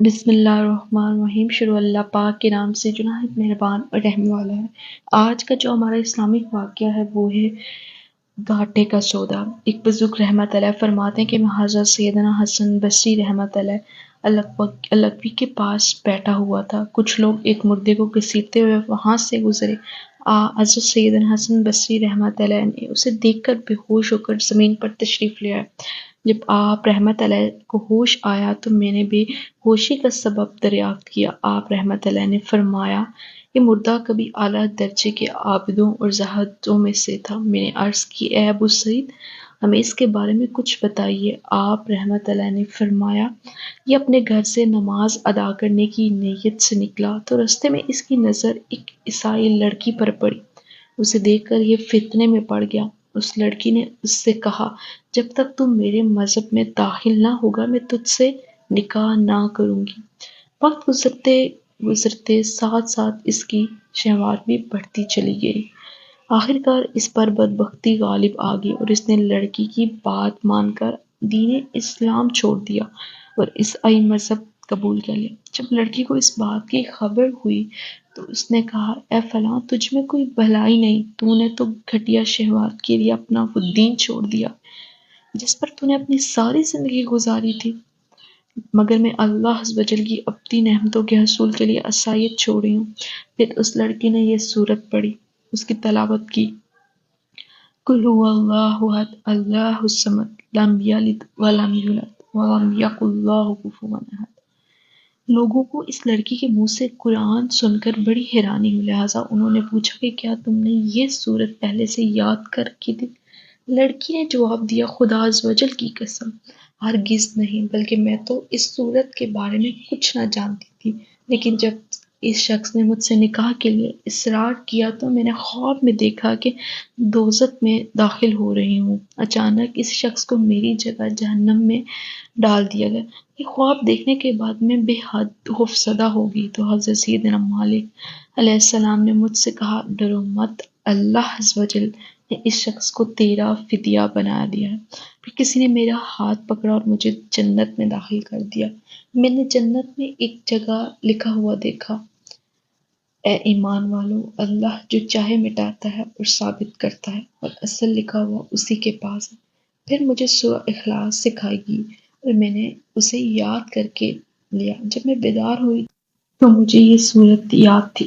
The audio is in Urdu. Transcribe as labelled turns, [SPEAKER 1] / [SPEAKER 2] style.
[SPEAKER 1] بسم اللہ الرحمن الرحیم۔ شروع اللہ پاک کے نام سے جو نہایت مہربان اور رحم والا ہے۔ آج کا جو ہمارا اسلامک واقعہ ہے وہ ہے گھاٹے کا سودا۔ ایک بزرگ رحمت اللہ فرماتے ہیں کہ میں حضرت سیدنا حسن بصری رحمت اللہ الکوی کے پاس بیٹھا ہوا تھا۔ کچھ لوگ ایک مردے کو گھسیٹتے ہوئے وہاں سے گزرے۔ حضرت سیدنا حسن بصری رحمت اللہ نے اسے دیکھ کر بے ہوش ہو کر زمین پر تشریف لے آئے۔ جب آپ رحمت اللہ کو ہوش آیا تو میں نے بے ہوشی کا سبب دریافت کیا۔ آپ رحمت اللہ نے فرمایا، یہ مردہ کبھی اعلیٰ درجے کے عابدوں اور زاہدوں میں سے تھا۔ میں نے عرض کی، اے ابو سعید، ہمیں اس کے بارے میں کچھ بتائیے۔ آپ رحمت اللہ نے فرمایا، یہ اپنے گھر سے نماز ادا کرنے کی نیت سے نکلا تو رستے میں اس کی نظر ایک عیسائی لڑکی پر پڑی۔ اسے دیکھ کر یہ فتنے میں پڑ گیا۔ اس لڑکی نے اس سے کہا، جب تک تم میرے مذہب میں داخل نہ ہوگا میں تجھ سے نکاح نہ کروں گی۔ وقت گزرتے گزرتے ساتھ ساتھ اس کی شہوات بھی بڑھتی چلی گئی۔ آخرکار اس پر بدبختی غالب آ گئی اور اس نے لڑکی کی بات مان کر دین اسلام چھوڑ دیا اور عیسائی مذہب قبول کر لیا۔ جب لڑکی کو اس بات کی خبر ہوئی تو اس نے کہا، اے فلاں، تجھ میں کوئی بھلائی نہیں، تو نے تو گھٹیا شہوات کے لیے اپنا وہ دین چھوڑ دیا جس پر تو نے اپنی ساری زندگی گزاری تھی، مگر میں اللہ عز و جل کی اپنی نعمتوں کے حصول کے لیے عیسائیت چھوڑی ہوں۔ پھر اس لڑکی نے یہ سورت پڑھی، اس کی تلاوت کی، قل هو اللہ احد اللہ الصمد لم یلد ولم یولد ولم یکن له کفوا احد۔ لوگوں کو اس لڑکی کے منہ سے قرآن سن کر بڑی حیرانی ہوئی، لہٰذا انہوں نے پوچھا کہ کیا تم نے یہ سورت پہلے سے یاد کر رکھی تھی؟ لڑکی نے جواب دیا، خدا عز و جل کی قسم، ہرگز نہیں، بلکہ میں تو اس سورت کے بارے میں کچھ نہ جانتی تھی، لیکن جب اس شخص نے مجھ سے نکاح کے لیے اصرار کیا تو میں نے خواب میں دیکھا کہ دوزخ میں داخل ہو رہی ہوں۔ اچانک اس شخص کو میری جگہ جہنم میں ڈال دیا گیا۔ یہ خواب دیکھنے کے بعد میں بے حد خوفزدہ ہو گئی تو حضرت سیدنا مالک علیہ السلام نے مجھ سے کہا، ڈرو مت، اللہ عز و جل نے اس شخص کو تیرا فدیہ بنا دیا ہے۔ پھر کسی نے میرا ہاتھ پکڑا اور مجھے جنت میں داخل کر دیا۔ میں نے جنت میں ایک جگہ لکھا ہوا دیکھا، اے ایمان والو، اللہ جو چاہے مٹاتا ہے اور ثابت کرتا ہے، اور اصل لکھا ہوا اسی کے پاس ہے۔ پھر مجھے سورہ اخلاص سکھائی گئی اور میں نے اسے یاد کر کے لیا۔ جب میں بیدار ہوئی تو مجھے یہ سورت یاد تھی۔